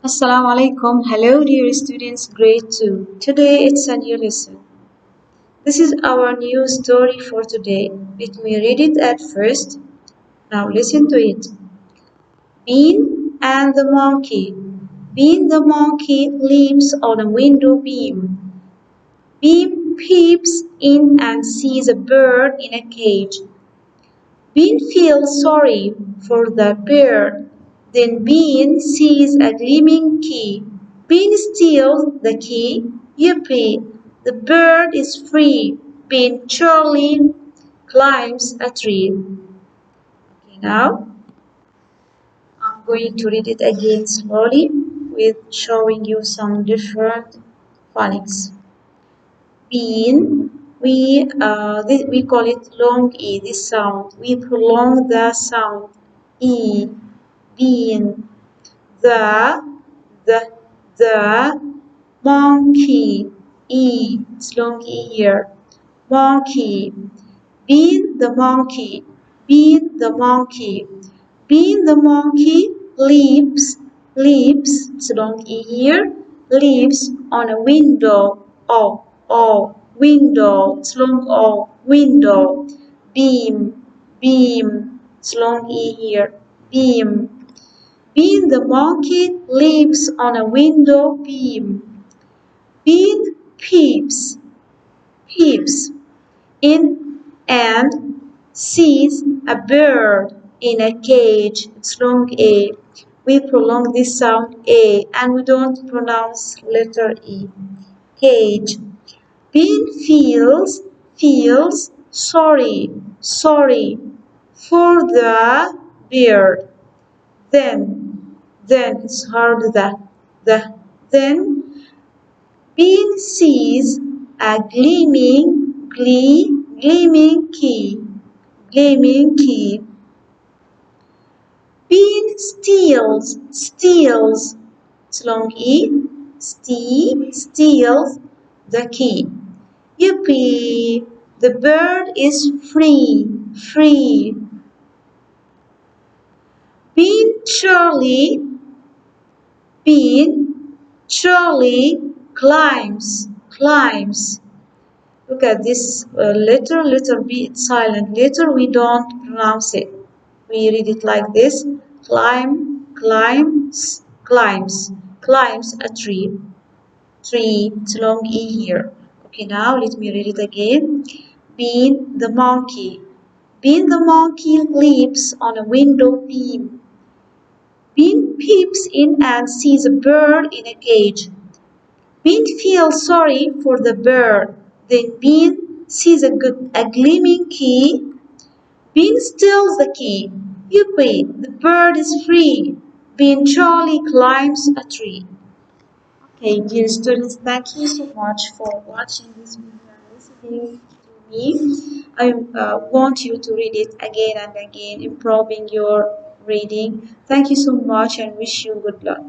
Assalamu alaikum. Hello, dear students, grade 2. Today it's a new lesson. This is our new story for today. Let me read it at first. Now listen to it. Bean and the monkey. Bean the monkey leaps on a window beam. Bean peeps in and sees a bird in a cage. Bean feels sorry for the bird. Then Bean sees a gleaming key. Bean steals the key. Yippee! The bird is free. Bean Charlie climbs a tree. Okay, now I'm going to read it again slowly with showing you some different phonics. Bean, we call it long e. This sound we prolong the sound e. Bean. The the the monkey e. It's long e here. Monkey. Bean the monkey. Bean the monkey. Bean the monkey leaps. It's long e here. Leaps on a window. Window. It's long window. Beam. It's long e here. Beam. Bean the monkey leaps on a window beam. Bean peeps in and sees a bird in a cage. It's long A. We prolong this sound A and we don't pronounce letter E. Cage. Bean feels sorry for the bird. Then it's hard then Bean sees a gleaming key. Bean steals, it's long E, steals the key. Yippee! The bird is free. Bean Charlie climbs. Look at this letter B, it's silent. Letter we don't pronounce it. We read it like this. Climbs a tree. It's long E here. Okay, now let me read it again. Bean the monkey leaps on a window beam. Bean peeps in and sees a bird in a cage. Bean feels sorry for the bird. Then Bean sees a gleaming key. Bean steals the key. Yippee! The bird is free. Bean Charlie climbs a tree. Okay, dear students, thank you so much for watching this video and listening to me. I want you to read it again and again, improving your reading. Thank you so much and wish you good luck.